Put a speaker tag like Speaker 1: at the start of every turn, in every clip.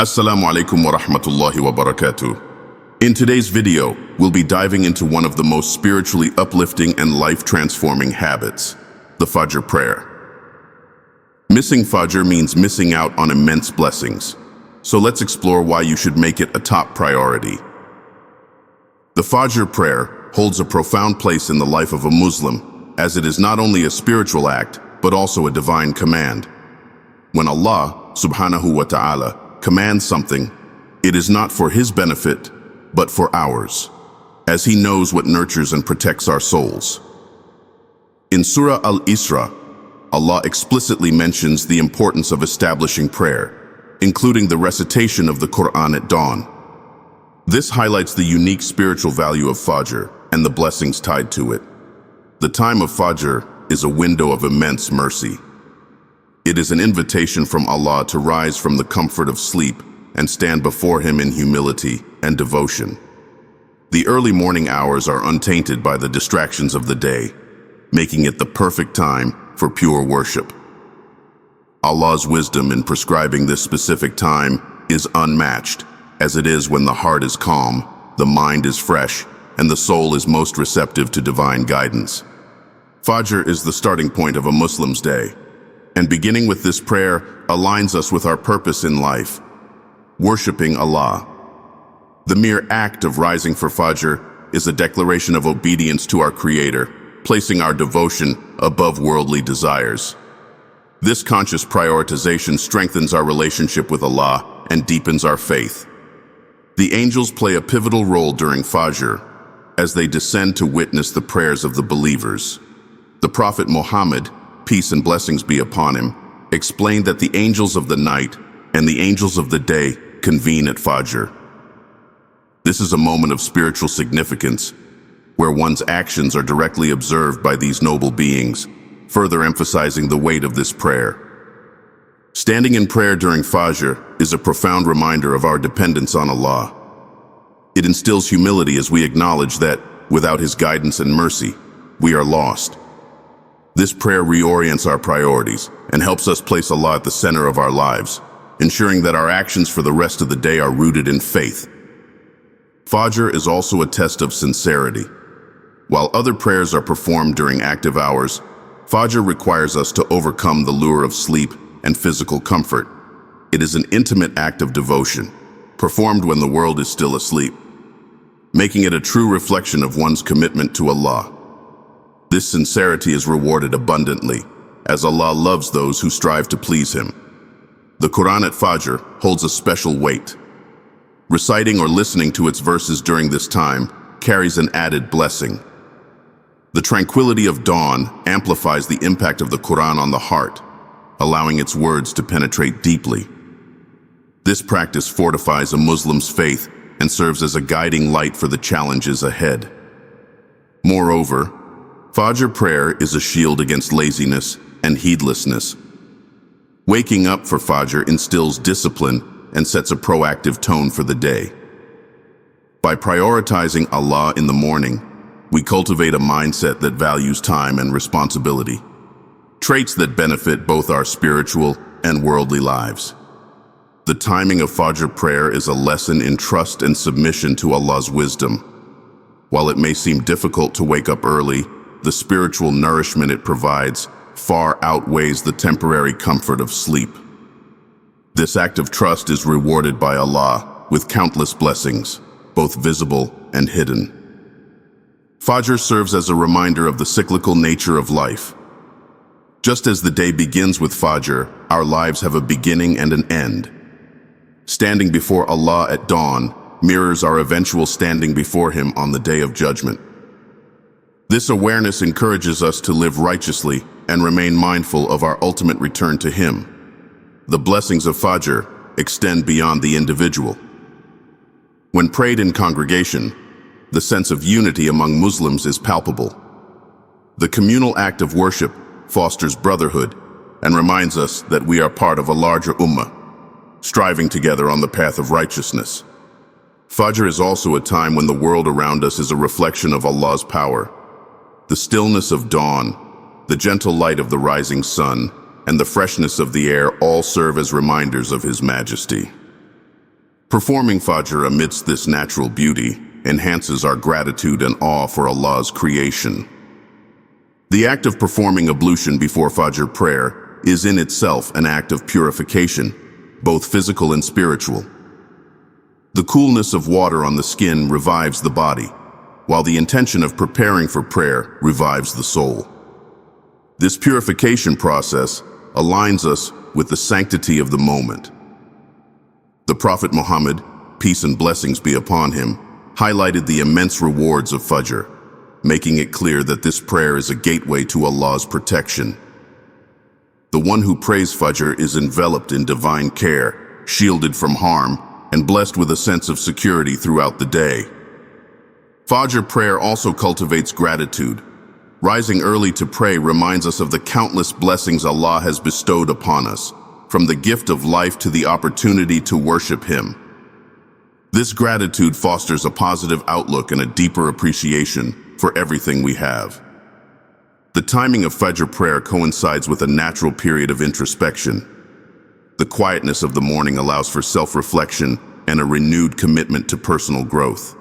Speaker 1: Assalamu alaikum wa rahmatullahi wa barakatuh. In today's video, we'll be diving into one of the most spiritually uplifting and life-transforming habits, the Fajr prayer. Missing Fajr means missing out on immense blessings. So let's explore why you should make it a top priority. The Fajr prayer holds a profound place in the life of a Muslim, as it is not only a spiritual act, but also a divine command. When Allah, subhanahu wa ta'ala, commands something, it is not for His benefit, but for ours, as He knows what nurtures and protects our souls. In Surah Al-Isra, Allah explicitly mentions the importance of establishing prayer, including the recitation of the Quran at dawn. This highlights the unique spiritual value of Fajr and the blessings tied to it. The time of Fajr is a window of immense mercy. It is an invitation from Allah to rise from the comfort of sleep and stand before Him in humility and devotion. The early morning hours are untainted by the distractions of the day, making it the perfect time for pure worship. Allah's wisdom in prescribing this specific time is unmatched, as it is when the heart is calm, the mind is fresh, and the soul is most receptive to divine guidance. Fajr is the starting point of a Muslim's day, and beginning with this prayer aligns us with our purpose in life, worshiping Allah. The mere act of rising for Fajr is a declaration of obedience to our Creator, placing our devotion above worldly desires. This conscious prioritization strengthens our relationship with Allah and deepens our faith. The angels play a pivotal role during Fajr as they descend to witness the prayers of the believers. The Prophet Muhammad, peace and blessings be upon him, explained that the angels of the night and the angels of the day convene at Fajr. This is a moment of spiritual significance, where one's actions are directly observed by these noble beings, further emphasizing the weight of this prayer. Standing in prayer during Fajr is a profound reminder of our dependence on Allah. It instills humility as we acknowledge that, without His guidance and mercy, we are lost. This prayer reorients our priorities and helps us place Allah at the center of our lives, ensuring that our actions for the rest of the day are rooted in faith. Fajr is also a test of sincerity. While other prayers are performed during active hours, Fajr requires us to overcome the lure of sleep and physical comfort. It is an intimate act of devotion, performed when the world is still asleep, making it a true reflection of one's commitment to Allah. This sincerity is rewarded abundantly, as Allah loves those who strive to please Him. The Quran at Fajr holds a special weight. Reciting or listening to its verses during this time carries an added blessing. The tranquility of dawn amplifies the impact of the Quran on the heart, allowing its words to penetrate deeply. This practice fortifies a Muslim's faith and serves as a guiding light for the challenges ahead. Moreover, Fajr prayer is a shield against laziness and heedlessness. Waking up for Fajr instills discipline and sets a proactive tone for the day. By prioritizing Allah in the morning, we cultivate a mindset that values time and responsibility, traits that benefit both our spiritual and worldly lives. The timing of Fajr prayer is a lesson in trust and submission to Allah's wisdom. While it may seem difficult to wake up early, the spiritual nourishment it provides far outweighs the temporary comfort of sleep. This act of trust is rewarded by Allah with countless blessings, both visible and hidden. Fajr serves as a reminder of the cyclical nature of life. Just as the day begins with Fajr, our lives have a beginning and an end. Standing before Allah at dawn mirrors our eventual standing before Him on the Day of Judgment. This awareness encourages us to live righteously and remain mindful of our ultimate return to Him. The blessings of Fajr extend beyond the individual. When prayed in congregation, the sense of unity among Muslims is palpable. The communal act of worship fosters brotherhood and reminds us that we are part of a larger ummah, striving together on the path of righteousness. Fajr is also a time when the world around us is a reflection of Allah's power. The stillness of dawn, the gentle light of the rising sun, and the freshness of the air all serve as reminders of His majesty. Performing Fajr amidst this natural beauty enhances our gratitude and awe for Allah's creation. The act of performing ablution before Fajr prayer is in itself an act of purification, both physical and spiritual. The coolness of water on the skin revives the body, while the intention of preparing for prayer revives the soul. This purification process aligns us with the sanctity of the moment. The Prophet Muhammad, peace and blessings be upon him, highlighted the immense rewards of Fajr, making it clear that this prayer is a gateway to Allah's protection. The one who prays Fajr is enveloped in divine care, shielded from harm, and blessed with a sense of security throughout the day. Fajr prayer also cultivates gratitude. Rising early to pray reminds us of the countless blessings Allah has bestowed upon us, from the gift of life to the opportunity to worship Him. This gratitude fosters a positive outlook and a deeper appreciation for everything we have. The timing of Fajr prayer coincides with a natural period of introspection. The quietness of the morning allows for self-reflection and a renewed commitment to personal growth.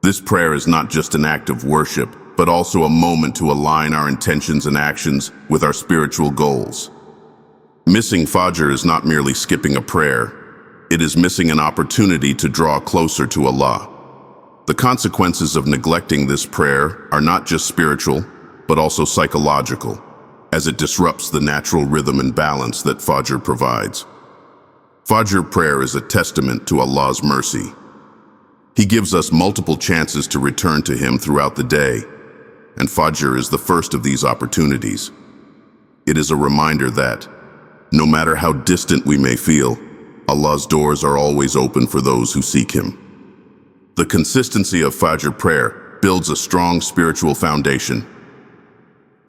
Speaker 1: This prayer is not just an act of worship, but also a moment to align our intentions and actions with our spiritual goals. Missing Fajr is not merely skipping a prayer, it is missing an opportunity to draw closer to Allah. The consequences of neglecting this prayer are not just spiritual, but also psychological, as it disrupts the natural rhythm and balance that Fajr provides. Fajr prayer is a testament to Allah's mercy. He gives us multiple chances to return to Him throughout the day, and Fajr is the first of these opportunities. It is a reminder that, no matter how distant we may feel, Allah's doors are always open for those who seek Him. The consistency of Fajr prayer builds a strong spiritual foundation.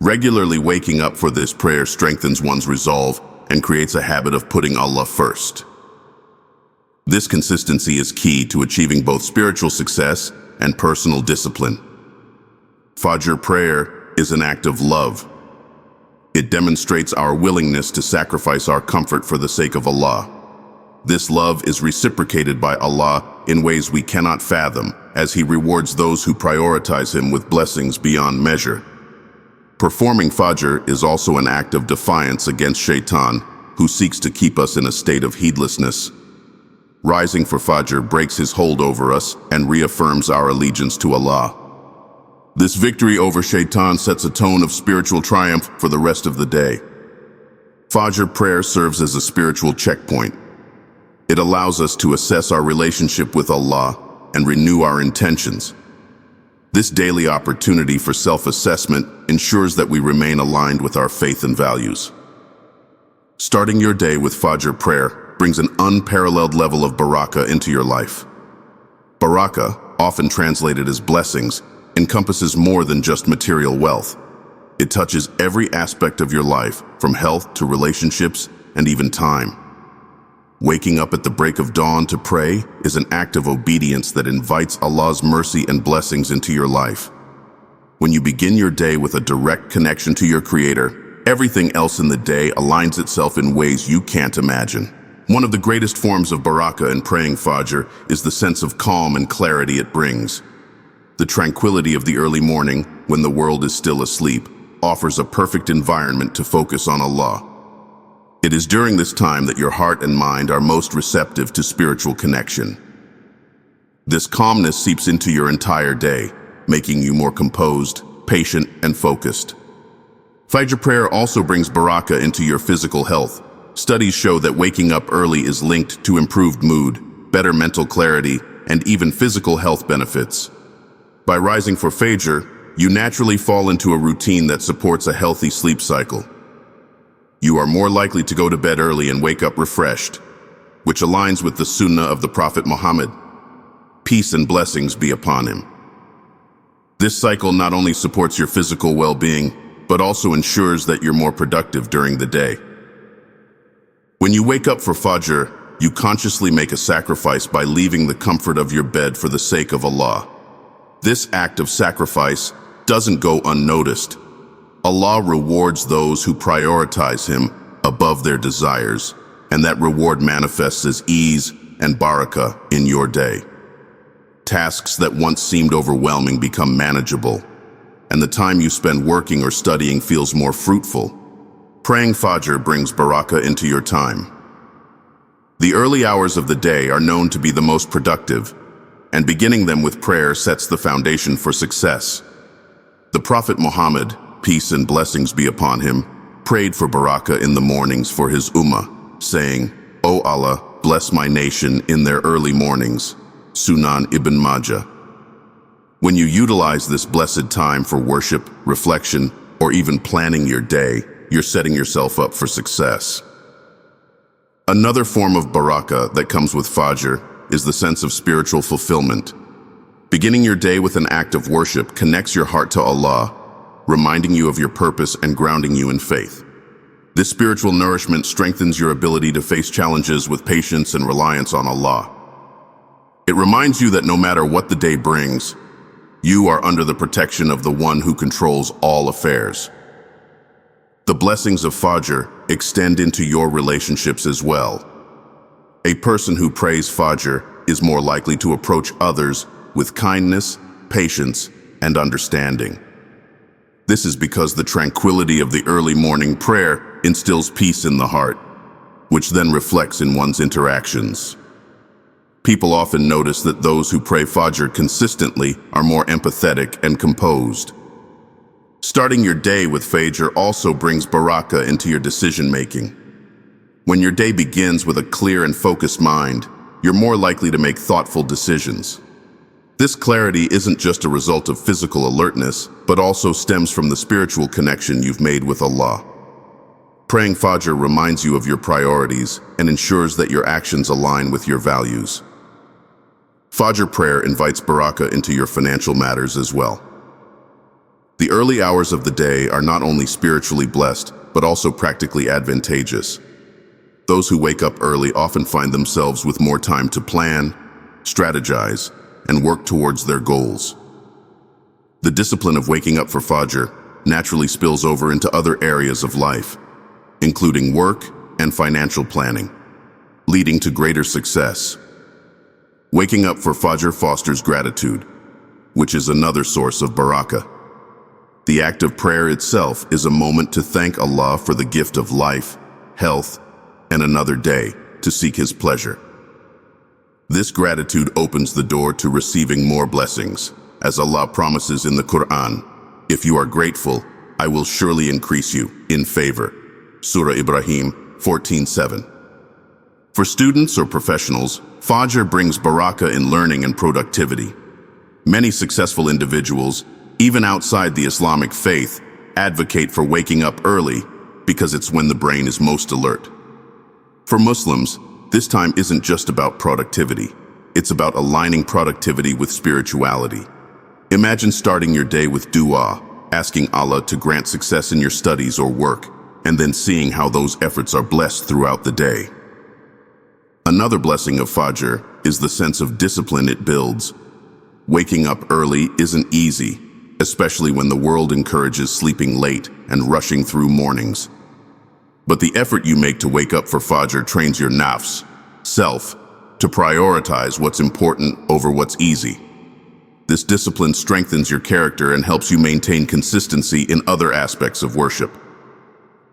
Speaker 1: Regularly waking up for this prayer strengthens one's resolve and creates a habit of putting Allah first. This consistency is key to achieving both spiritual success and personal discipline. Fajr prayer is an act of love. It demonstrates our willingness to sacrifice our comfort for the sake of Allah. This love is reciprocated by Allah in ways we cannot fathom, as He rewards those who prioritize Him with blessings beyond measure. Performing Fajr is also an act of defiance against Shaitan, who seeks to keep us in a state of heedlessness. Rising for Fajr breaks his hold over us and reaffirms our allegiance to Allah. This victory over Shaitan sets a tone of spiritual triumph for the rest of the day. Fajr prayer serves as a spiritual checkpoint. It allows us to assess our relationship with Allah and renew our intentions. This daily opportunity for self-assessment ensures that we remain aligned with our faith and values. Starting your day with Fajr prayer brings an unparalleled level of Baraka into your life. Baraka, often translated as blessings, encompasses more than just material wealth. It touches every aspect of your life, from health to relationships and even time. Waking up at the break of dawn to pray is an act of obedience that invites Allah's mercy and blessings into your life. When you begin your day with a direct connection to your Creator, everything else in the day aligns itself in ways you can't imagine. One of the greatest forms of Baraka in praying Fajr is the sense of calm and clarity it brings. The tranquility of the early morning, when the world is still asleep, offers a perfect environment to focus on Allah. It is during this time that your heart and mind are most receptive to spiritual connection. This calmness seeps into your entire day, making you more composed, patient, and focused. Fajr prayer also brings Baraka into your physical health. Studies show that waking up early is linked to improved mood, better mental clarity, and even physical health benefits. By rising for Fajr, you naturally fall into a routine that supports a healthy sleep cycle. You are more likely to go to bed early and wake up refreshed, which aligns with the Sunnah of the Prophet Muhammad. Peace and blessings be upon him. This cycle not only supports your physical well-being, but also ensures that you're more productive during the day. When you wake up for Fajr, you consciously make a sacrifice by leaving the comfort of your bed for the sake of Allah. This act of sacrifice doesn't go unnoticed. Allah rewards those who prioritize Him above their desires, and that reward manifests as ease, and Baraka in your day. Tasks that once seemed overwhelming become manageable, and the time you spend working or studying feels more fruitful. Praying Fajr brings Baraka into your time. The early hours of the day are known to be the most productive, and beginning them with prayer sets the foundation for success. The Prophet Muhammad, peace and blessings be upon him, prayed for Baraka in the mornings for his ummah, saying, "O Allah, bless my nation in their early mornings." Sunan Ibn Majah. When you utilize this blessed time for worship, reflection, or even planning your day, you're setting yourself up for success. Another form of Baraka that comes with Fajr is the sense of spiritual fulfillment. Beginning your day with an act of worship connects your heart to Allah, reminding you of your purpose and grounding you in faith. This spiritual nourishment strengthens your ability to face challenges with patience and reliance on Allah. It reminds you that no matter what the day brings, you are under the protection of the one who controls all affairs. The blessings of Fajr extend into your relationships as well. A person who prays Fajr is more likely to approach others with kindness, patience, and understanding. This is because the tranquility of the early morning prayer instills peace in the heart, which then reflects in one's interactions. People often notice that those who pray Fajr consistently are more empathetic and composed. Starting your day with Fajr also brings Baraka into your decision-making. When your day begins with a clear and focused mind, you're more likely to make thoughtful decisions. This clarity isn't just a result of physical alertness, but also stems from the spiritual connection you've made with Allah. Praying Fajr reminds you of your priorities and ensures that your actions align with your values. Fajr prayer invites Baraka into your financial matters as well. The early hours of the day are not only spiritually blessed, but also practically advantageous. Those who wake up early often find themselves with more time to plan, strategize, and work towards their goals. The discipline of waking up for Fajr naturally spills over into other areas of life, including work and financial planning, leading to greater success. Waking up for Fajr fosters gratitude, which is another source of Baraka. The act of prayer itself is a moment to thank Allah for the gift of life, health, and another day to seek His pleasure. This gratitude opens the door to receiving more blessings, as Allah promises in the Quran, "If you are grateful, I will surely increase you in favor." Surah Ibrahim 14:7. For students or professionals, Fajr brings Baraka in learning and productivity. Many successful individuals, even outside the Islamic faith, advocate for waking up early because it's when the brain is most alert. For Muslims, this time isn't just about productivity. It's about aligning productivity with spirituality. Imagine starting your day with dua, asking Allah to grant success in your studies or work, and then seeing how those efforts are blessed throughout the day. Another blessing of Fajr is the sense of discipline it builds. Waking up early isn't easy, especially when the world encourages sleeping late and rushing through mornings. But the effort you make to wake up for Fajr trains your nafs, self, to prioritize what's important over what's easy. This discipline strengthens your character and helps you maintain consistency in other aspects of worship.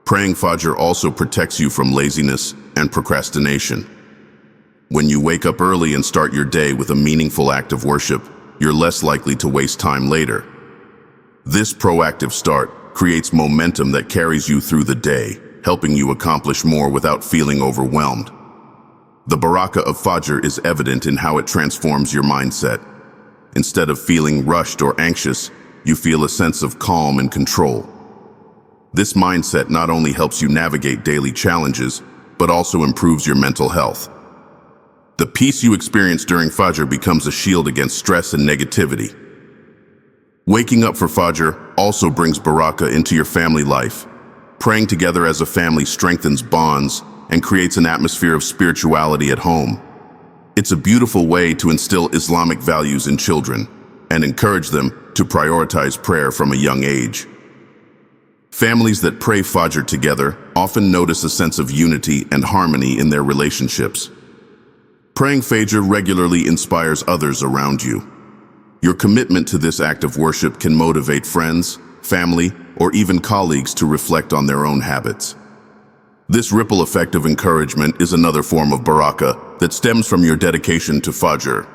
Speaker 1: Praying Fajr also protects you from laziness and procrastination. When you wake up early and start your day with a meaningful act of worship, you're less likely to waste time later. This proactive start creates momentum that carries you through the day, helping you accomplish more without feeling overwhelmed. The Baraka of Fajr is evident in how it transforms your mindset. Instead of feeling rushed or anxious, you feel a sense of calm and control. This mindset not only helps you navigate daily challenges, but also improves your mental health. The peace you experience during Fajr becomes a shield against stress and negativity. Waking up for Fajr also brings Baraka into your family life. Praying together as a family strengthens bonds and creates an atmosphere of spirituality at home. It's a beautiful way to instill Islamic values in children and encourage them to prioritize prayer from a young age. Families that pray Fajr together often notice a sense of unity and harmony in their relationships. Praying Fajr regularly inspires others around you. Your commitment to this act of worship can motivate friends, family, or even colleagues to reflect on their own habits. This ripple effect of encouragement is another form of Baraka that stems from your dedication to Fajr.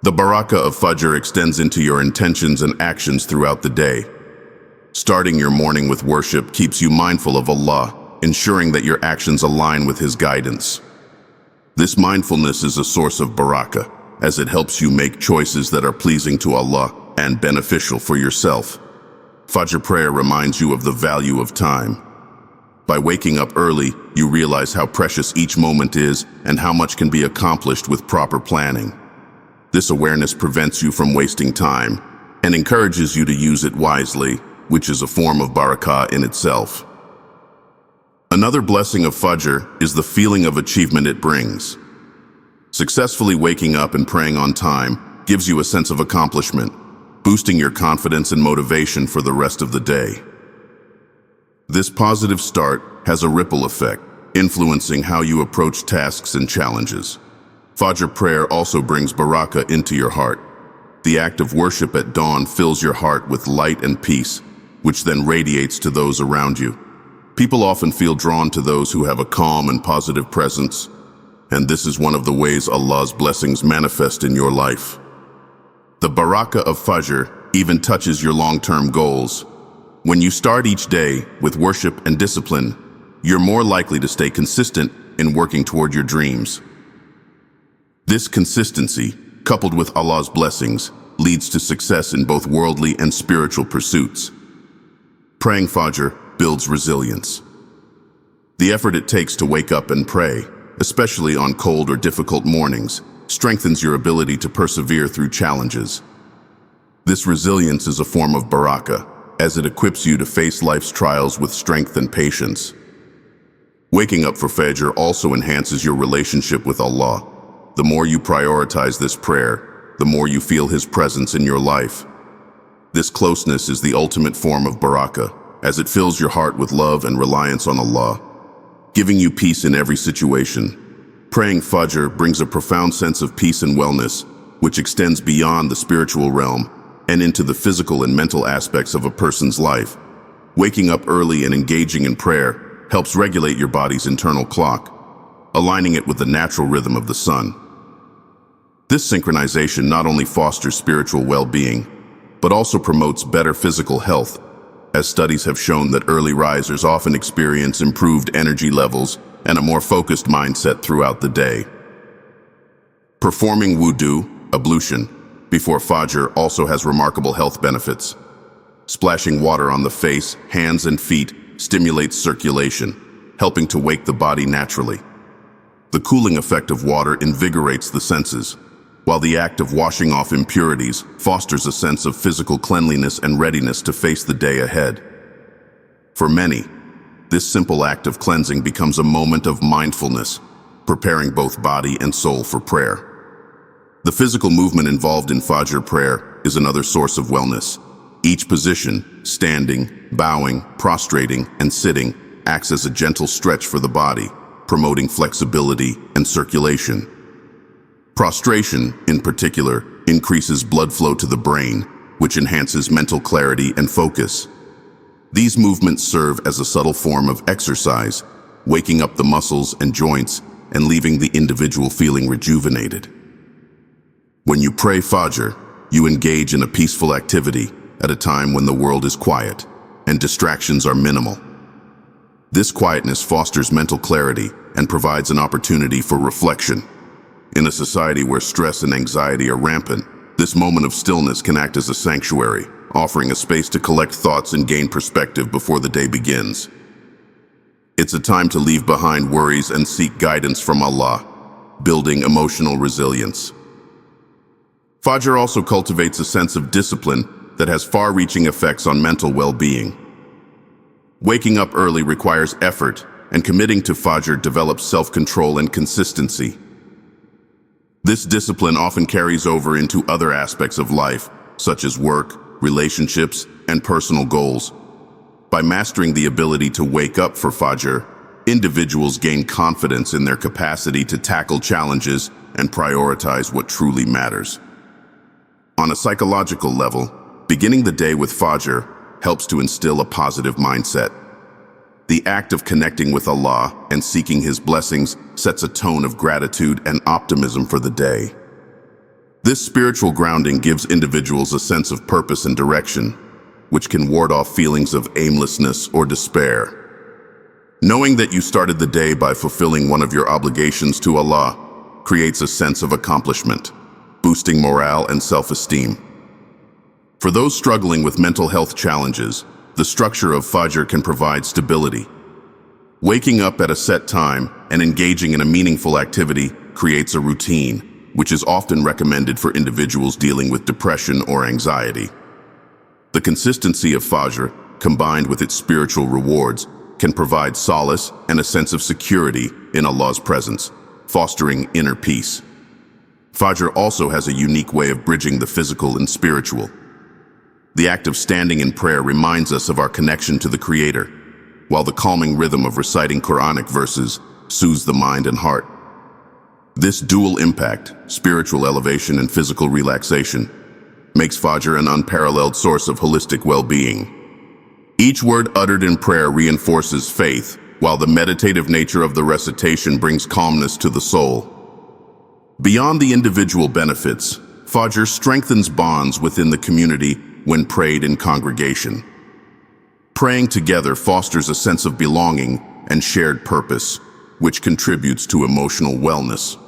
Speaker 1: The Baraka of Fajr extends into your intentions and actions throughout the day. Starting your morning with worship keeps you mindful of Allah, ensuring that your actions align with His guidance. This mindfulness is a source of Baraka, as it helps you make choices that are pleasing to Allah and beneficial for yourself. Fajr prayer reminds you of the value of time. By waking up early, you realize how precious each moment is and how much can be accomplished with proper planning. This awareness prevents you from wasting time and encourages you to use it wisely, which is a form of Baraka in itself. Another blessing of Fajr is the feeling of achievement it brings. Successfully waking up and praying on time gives you a sense of accomplishment, boosting your confidence and motivation for the rest of the day. This positive start has a ripple effect, influencing how you approach tasks and challenges. Fajr prayer also brings Baraka into your heart. The act of worship at dawn fills your heart with light and peace, which then radiates to those around you. People often feel drawn to those who have a calm and positive presence, and this is one of the ways Allah's blessings manifest in your life. The Baraka of Fajr even touches your long-term goals. When you start each day with worship and discipline, you're more likely to stay consistent in working toward your dreams. This consistency, coupled with Allah's blessings, leads to success in both worldly and spiritual pursuits. Praying Fajr builds resilience. The effort it takes to wake up and pray, especially on cold or difficult mornings, strengthens your ability to persevere through challenges. This resilience is a form of Baraka, as it equips you to face life's trials with strength and patience. Waking up for Fajr also enhances your relationship with Allah. The more you prioritize this prayer, the more you feel His presence in your life. This closeness is the ultimate form of Baraka, as it fills your heart with love and reliance on Allah, giving you peace in every situation. Praying Fajr brings a profound sense of peace and wellness, which extends beyond the spiritual realm and into the physical and mental aspects of a person's life. Waking up early and engaging in prayer helps regulate your body's internal clock, aligning it with the natural rhythm of the sun. This synchronization not only fosters spiritual well-being, but also promotes better physical health, as studies have shown that early risers often experience improved energy levels and a more focused mindset throughout the day. Performing wudu, ablution, before Fajr also has remarkable health benefits. Splashing water on the face, hands, and feet stimulates circulation, helping to wake the body naturally. The cooling effect of water invigorates the senses, while the act of washing off impurities fosters a sense of physical cleanliness and readiness to face the day ahead. For many, this simple act of cleansing becomes a moment of mindfulness, preparing both body and soul for prayer. The physical movement involved in Fajr prayer is another source of wellness. Each position, standing, bowing, prostrating, and sitting, acts as a gentle stretch for the body, promoting flexibility and circulation. Prostration, in particular, increases blood flow to the brain, which enhances mental clarity and focus. These movements serve as a subtle form of exercise, waking up the muscles and joints and leaving the individual feeling rejuvenated. When you pray Fajr, you engage in a peaceful activity at a time when the world is quiet and distractions are minimal. This quietness fosters mental clarity and provides an opportunity for reflection. In a society where stress and anxiety are rampant, this moment of stillness can act as a sanctuary, offering a space to collect thoughts and gain perspective before the day begins. It's a time to leave behind worries and seek guidance from Allah, building emotional resilience. Fajr also cultivates a sense of discipline that has far-reaching effects on mental well-being. Waking up early requires effort, and committing to Fajr develops self-control and consistency. This discipline often carries over into other aspects of life, such as work, relationships, and personal goals. By mastering the ability to wake up for Fajr, individuals gain confidence in their capacity to tackle challenges and prioritize what truly matters. On a psychological level, beginning the day with Fajr helps to instill a positive mindset. The act of connecting with Allah and seeking His blessings sets a tone of gratitude and optimism for the day. This spiritual grounding gives individuals a sense of purpose and direction, which can ward off feelings of aimlessness or despair. Knowing that you started the day by fulfilling one of your obligations to Allah creates a sense of accomplishment, boosting morale and self-esteem. For those struggling with mental health challenges, the structure of Fajr can provide stability. Waking up at a set time and engaging in a meaningful activity creates a routine, which is often recommended for individuals dealing with depression or anxiety. The consistency of Fajr, combined with its spiritual rewards, can provide solace and a sense of security in Allah's presence, fostering inner peace. Fajr also has a unique way of bridging the physical and spiritual. The act of standing in prayer reminds us of our connection to the Creator, while the calming rhythm of reciting Quranic verses soothes the mind and heart. This dual impact, spiritual elevation and physical relaxation, makes Fajr an unparalleled source of holistic well-being. Each word uttered in prayer reinforces faith, while the meditative nature of the recitation brings calmness to the soul. Beyond the individual benefits, Fajr strengthens bonds within the community when prayed in congregation. Praying together fosters a sense of belonging and shared purpose, which contributes to emotional wellness.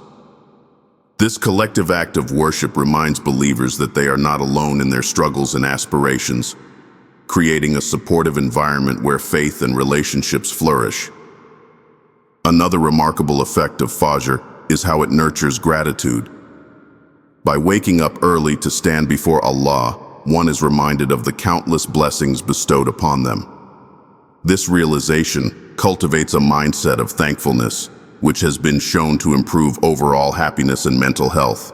Speaker 1: This collective act of worship reminds believers that they are not alone in their struggles and aspirations, creating a supportive environment where faith and relationships flourish. Another remarkable effect of Fajr is how it nurtures gratitude. By waking up early to stand before Allah, one is reminded of the countless blessings bestowed upon them. This realization cultivates a mindset of thankfulness, which has been shown to improve overall happiness and mental health.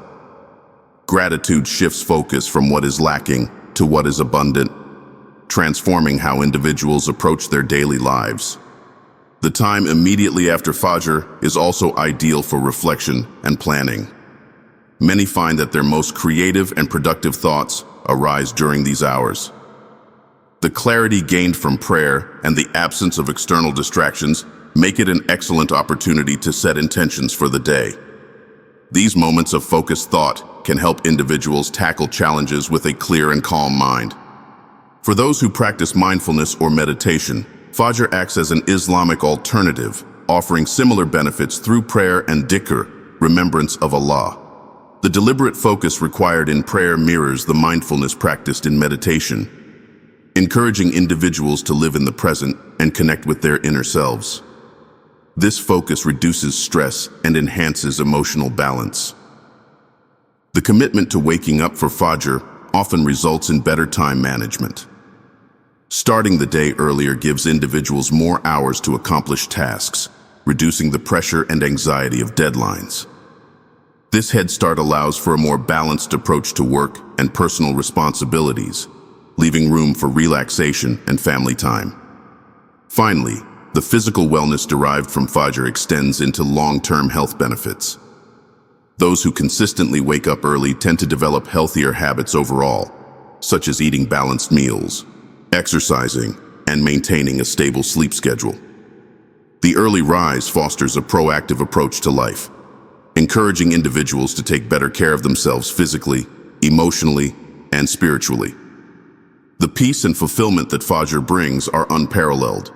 Speaker 1: Gratitude shifts focus from what is lacking to what is abundant, transforming how individuals approach their daily lives. The time immediately after Fajr is also ideal for reflection and planning. Many find that their most creative and productive thoughts arise during these hours. The clarity gained from prayer and the absence of external distractions make it an excellent opportunity to set intentions for the day. These moments of focused thought can help individuals tackle challenges with a clear and calm mind. For those who practice mindfulness or meditation, Fajr acts as an Islamic alternative, offering similar benefits through prayer and dhikr, remembrance of Allah. The deliberate focus required in prayer mirrors the mindfulness practiced in meditation, encouraging individuals to live in the present and connect with their inner selves. This focus reduces stress and enhances emotional balance. The commitment to waking up for Fajr often results in better time management. Starting the day earlier gives individuals more hours to accomplish tasks, reducing the pressure and anxiety of deadlines. This head start allows for a more balanced approach to work and personal responsibilities, leaving room for relaxation and family time. Finally, the physical wellness derived from Fajr extends into long-term health benefits. Those who consistently wake up early tend to develop healthier habits overall, such as eating balanced meals, exercising, and maintaining a stable sleep schedule. The early rise fosters a proactive approach to life, encouraging individuals to take better care of themselves physically, emotionally, and spiritually. The peace and fulfillment that Fajr brings are unparalleled.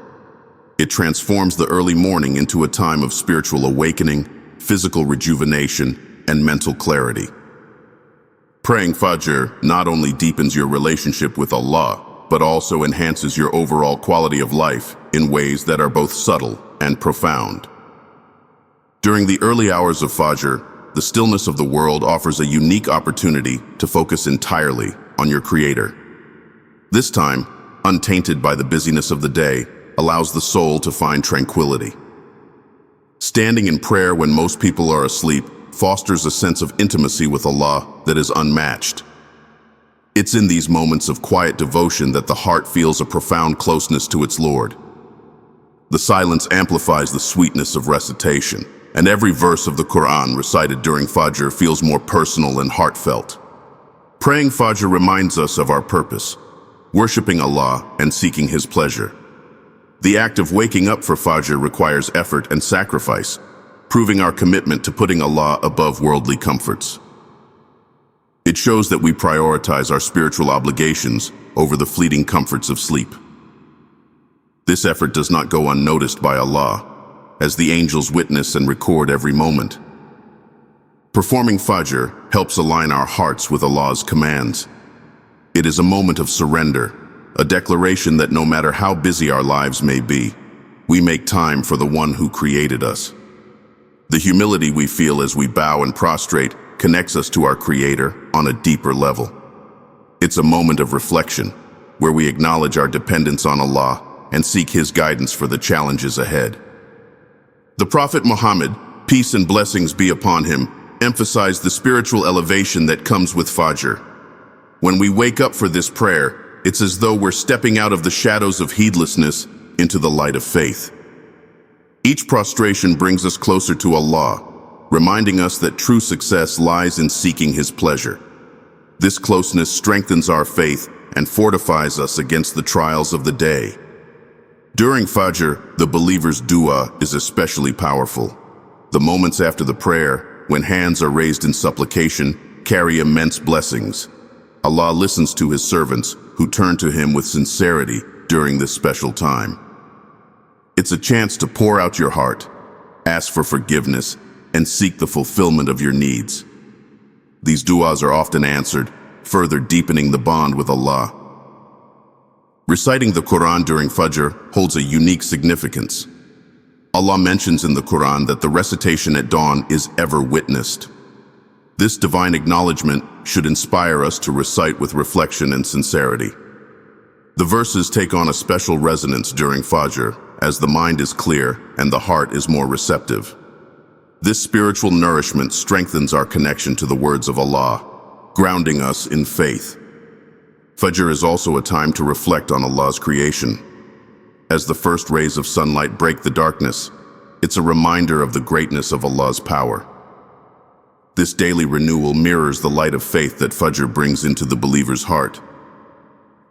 Speaker 1: It transforms the early morning into a time of spiritual awakening, physical rejuvenation, and mental clarity. Praying Fajr not only deepens your relationship with Allah, but also enhances your overall quality of life in ways that are both subtle and profound. During the early hours of Fajr, the stillness of the world offers a unique opportunity to focus entirely on your Creator. This time, untainted by the busyness of the day, allows the soul to find tranquility. Standing in prayer when most people are asleep fosters a sense of intimacy with Allah that is unmatched. It's in these moments of quiet devotion that the heart feels a profound closeness to its Lord. The silence amplifies the sweetness of recitation, and every verse of the Quran recited during Fajr feels more personal and heartfelt. Praying Fajr reminds us of our purpose, worshiping Allah and seeking His pleasure. The act of waking up for Fajr requires effort and sacrifice, proving our commitment to putting Allah above worldly comforts. It shows that we prioritize our spiritual obligations over the fleeting comforts of sleep. This effort does not go unnoticed by Allah, as the angels witness and record every moment. Performing Fajr helps align our hearts with Allah's commands. It is a moment of surrender, a declaration that no matter how busy our lives may be, we make time for the one who created us. The humility we feel as we bow and prostrate connects us to our Creator on a deeper level. It's a moment of reflection, where we acknowledge our dependence on Allah and seek His guidance for the challenges ahead. The Prophet Muhammad, peace and blessings be upon him, emphasized the spiritual elevation that comes with Fajr. When we wake up for this prayer, it's as though we're stepping out of the shadows of heedlessness into the light of faith. Each prostration brings us closer to Allah, reminding us that true success lies in seeking His pleasure. This closeness strengthens our faith and fortifies us against the trials of the day. During Fajr, the believer's dua is especially powerful. The moments after the prayer, when hands are raised in supplication, carry immense blessings. Allah listens to His servants who turn to Him with sincerity during this special time. It's a chance to pour out your heart, ask for forgiveness, and seek the fulfillment of your needs. These duas are often answered, further deepening the bond with Allah. Reciting the Quran during Fajr holds a unique significance. Allah mentions in the Quran that the recitation at dawn is ever witnessed. This divine acknowledgement should inspire us to recite with reflection and sincerity. The verses take on a special resonance during Fajr, as the mind is clear and the heart is more receptive. This spiritual nourishment strengthens our connection to the words of Allah, grounding us in faith. Fajr is also a time to reflect on Allah's creation. As the first rays of sunlight break the darkness, it's a reminder of the greatness of Allah's power. This daily renewal mirrors the light of faith that Fajr brings into the believer's heart.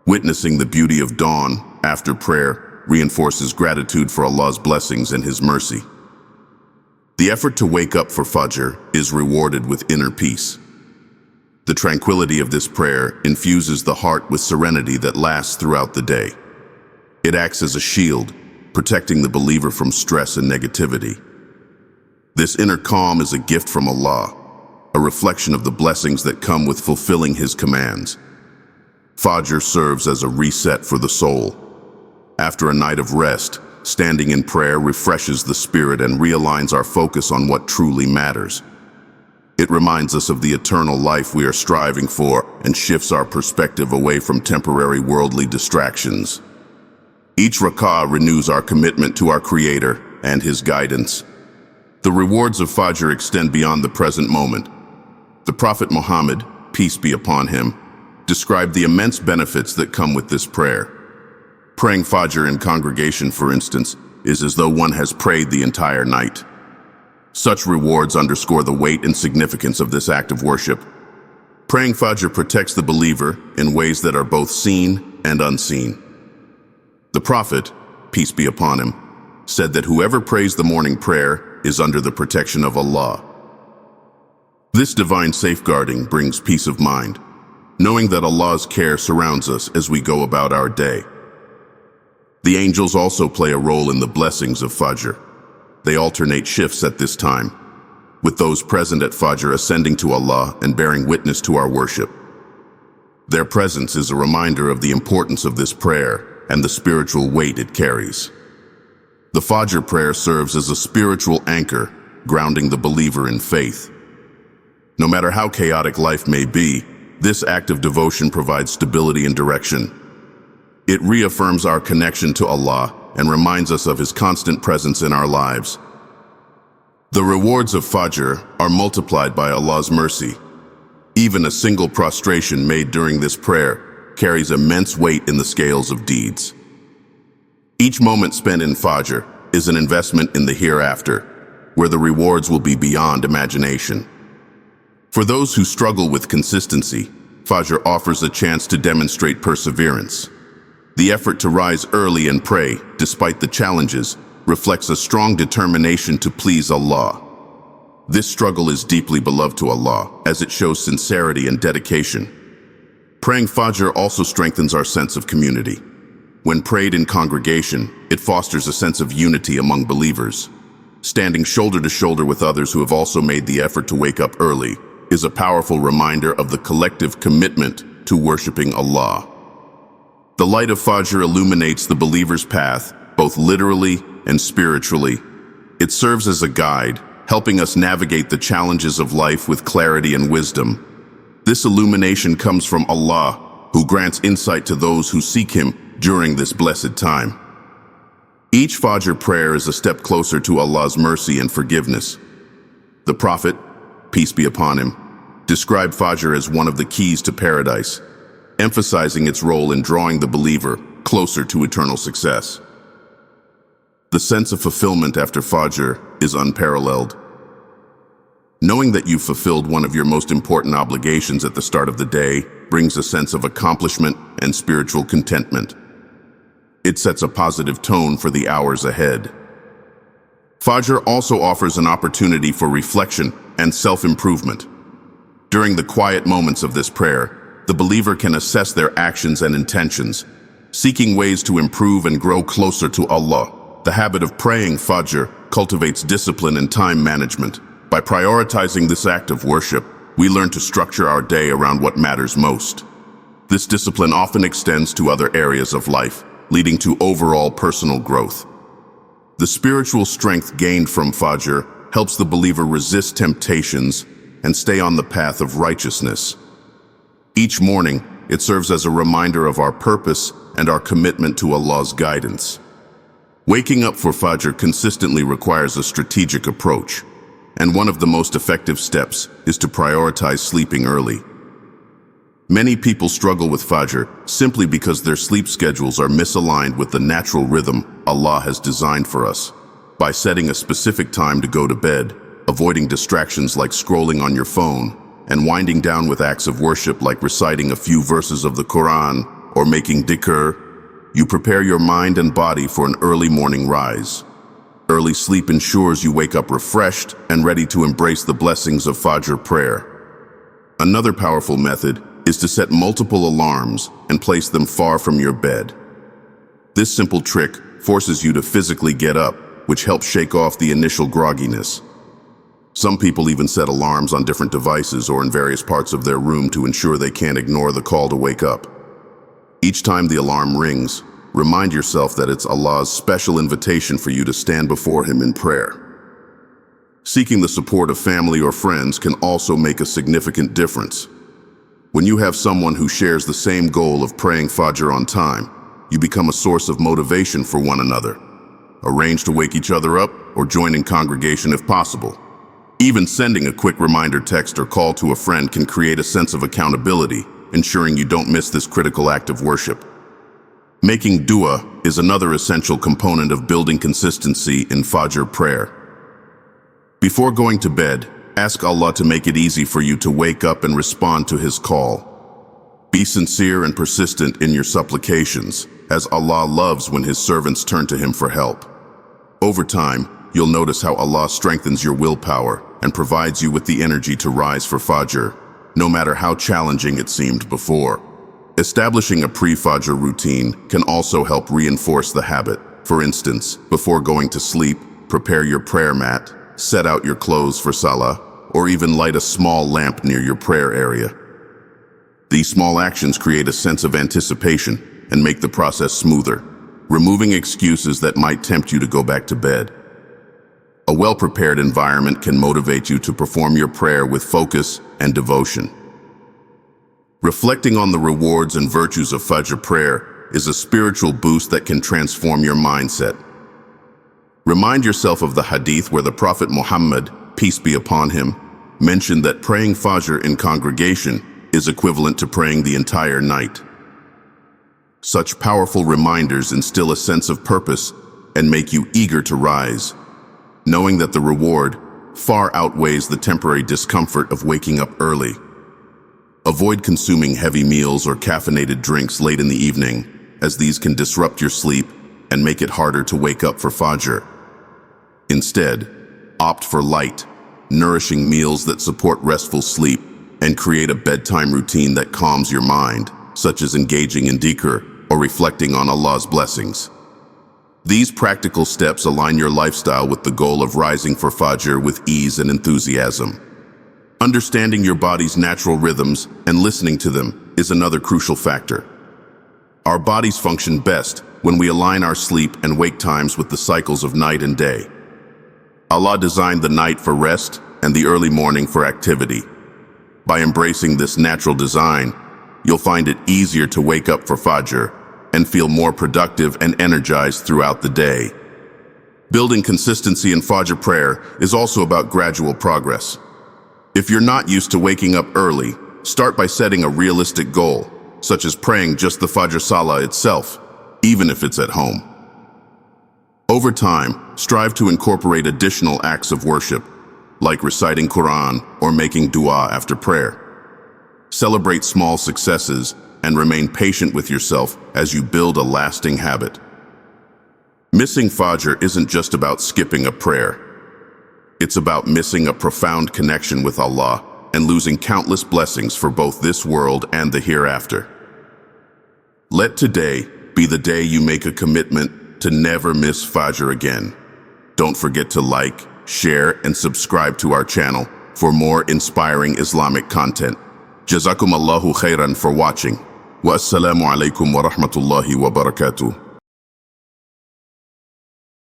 Speaker 1: Witnessing the beauty of dawn after prayer reinforces gratitude for Allah's blessings and His mercy. The effort to wake up for Fajr is rewarded with inner peace. The tranquility of this prayer infuses the heart with serenity that lasts throughout the day. It acts as a shield, protecting the believer from stress and negativity. This inner calm is a gift from Allah, a reflection of the blessings that come with fulfilling His commands. Fajr serves as a reset for the soul. After a night of rest, standing in prayer refreshes the spirit and realigns our focus on what truly matters. It reminds us of the eternal life we are striving for and shifts our perspective away from temporary worldly distractions. Each rak'ah renews our commitment to our Creator and His guidance. The rewards of Fajr extend beyond the present moment. The Prophet Muhammad, peace be upon him, described the immense benefits that come with this prayer. Praying Fajr in congregation, for instance, is as though one has prayed the entire night. Such rewards underscore the weight and significance of this act of worship. Praying Fajr protects the believer in ways that are both seen and unseen. The Prophet, peace be upon him, said that whoever prays the morning prayer is under the protection of Allah. This divine safeguarding brings peace of mind, knowing that Allah's care surrounds us as we go about our day. The angels also play a role in the blessings of Fajr. They alternate shifts at this time, with those present at Fajr ascending to Allah and bearing witness to our worship. Their presence is a reminder of the importance of this prayer and the spiritual weight it carries. The Fajr prayer serves as a spiritual anchor, grounding the believer in faith. No matter how chaotic life may be, this act of devotion provides stability and direction. It reaffirms our connection to Allah and reminds us of His constant presence in our lives. The rewards of Fajr are multiplied by Allah's mercy. Even a single prostration made during this prayer carries immense weight in the scales of deeds. Each moment spent in Fajr is an investment in the hereafter, where the rewards will be beyond imagination. For those who struggle with consistency, Fajr offers a chance to demonstrate perseverance. The effort to rise early and pray, despite the challenges, reflects a strong determination to please Allah. This struggle is deeply beloved to Allah, as it shows sincerity and dedication. Praying Fajr also strengthens our sense of community. When prayed in congregation, it fosters a sense of unity among believers. Standing shoulder to shoulder with others who have also made the effort to wake up early is a powerful reminder of the collective commitment to worshiping Allah. The light of Fajr illuminates the believer's path, both literally and spiritually. It serves as a guide, helping us navigate the challenges of life with clarity and wisdom. This illumination comes from Allah, who grants insight to those who seek Him during this blessed time. Each Fajr prayer is a step closer to Allah's mercy and forgiveness. The Prophet, peace be upon him, described Fajr as one of the keys to paradise, emphasizing its role in drawing the believer closer to eternal success. The sense of fulfillment after Fajr is unparalleled. Knowing that you've fulfilled one of your most important obligations at the start of the day brings a sense of accomplishment and spiritual contentment. It sets a positive tone for the hours ahead. Fajr also offers an opportunity for reflection and self-improvement. During the quiet moments of this prayer, the believer can assess their actions and intentions, seeking ways to improve and grow closer to Allah. The habit of praying Fajr cultivates discipline and time management. By prioritizing this act of worship, we learn to structure our day around what matters most. This discipline often extends to other areas of life, leading to overall personal growth. The spiritual strength gained from Fajr helps the believer resist temptations and stay on the path of righteousness. Each morning, it serves as a reminder of our purpose and our commitment to Allah's guidance. Waking up for Fajr consistently requires a strategic approach, and one of the most effective steps is to prioritize sleeping early. Many people struggle with Fajr simply because their sleep schedules are misaligned with the natural rhythm Allah has designed for us. By setting a specific time to go to bed, avoiding distractions like scrolling on your phone, and winding down with acts of worship like reciting a few verses of the Quran or making dhikr, you prepare your mind and body for an early morning rise. Early sleep ensures you wake up refreshed and ready to embrace the blessings of Fajr prayer. Another powerful method is to set multiple alarms and place them far from your bed. This simple trick forces you to physically get up, which helps shake off the initial grogginess. Some people even set alarms on different devices or in various parts of their room to ensure they can't ignore the call to wake up. Each time the alarm rings, remind yourself that it's Allah's special invitation for you to stand before Him in prayer. Seeking the support of family or friends can also make a significant difference. When you have someone who shares the same goal of praying Fajr on time, you become a source of motivation for one another. Arrange to wake each other up or join in congregation if possible. Even sending a quick reminder text or call to a friend can create a sense of accountability, ensuring you don't miss this critical act of worship. Making dua is another essential component of building consistency in Fajr prayer. Before going to bed, ask Allah to make it easy for you to wake up and respond to His call. Be sincere and persistent in your supplications, as Allah loves when His servants turn to Him for help. Over time, you'll notice how Allah strengthens your willpower and provides you with the energy to rise for Fajr, no matter how challenging it seemed before. Establishing a pre-Fajr routine can also help reinforce the habit. For instance, before going to sleep, prepare your prayer mat, set out your clothes for Salah, or even light a small lamp near your prayer area. These small actions create a sense of anticipation and make the process smoother, removing excuses that might tempt you to go back to bed. A well-prepared environment can motivate you to perform your prayer with focus and devotion. Reflecting on the rewards and virtues of Fajr prayer is a spiritual boost that can transform your mindset. Remind yourself of the hadith where the Prophet Muhammad, peace be upon him, mentioned that praying Fajr in congregation is equivalent to praying the entire night. Such powerful reminders instill a sense of purpose and make you eager to rise, knowing that the reward far outweighs the temporary discomfort of waking up early. Avoid consuming heavy meals or caffeinated drinks late in the evening, as these can disrupt your sleep and make it harder to wake up for Fajr. Instead, opt for light, nourishing meals that support restful sleep and create a bedtime routine that calms your mind, such as engaging in dhikr or reflecting on Allah's blessings. These practical steps align your lifestyle with the goal of rising for Fajr with ease and enthusiasm. Understanding your body's natural rhythms and listening to them is another crucial factor. Our bodies function best when we align our sleep and wake times with the cycles of night and day. Allah designed the night for rest and the early morning for activity. By embracing this natural design, you'll find it easier to wake up for Fajr and feel more productive and energized throughout the day. Building consistency in Fajr prayer is also about gradual progress. If you're not used to waking up early, start by setting a realistic goal, such as praying just the Fajr Salah itself, even if it's at home. Over time, strive to incorporate additional acts of worship, like reciting Quran or making dua after prayer. Celebrate small successes and remain patient with yourself as you build a lasting habit. Missing Fajr isn't just about skipping a prayer. It's about missing a profound connection with Allah and losing countless blessings for both this world and the hereafter. Let today be the day you make a commitment to never miss Fajr again. Don't forget to like, share, and subscribe to our channel for more inspiring Islamic content. Jazakum Allahu khairan for watching. Wa assalamu alaikum wa rahmatullahi wa barakatuh.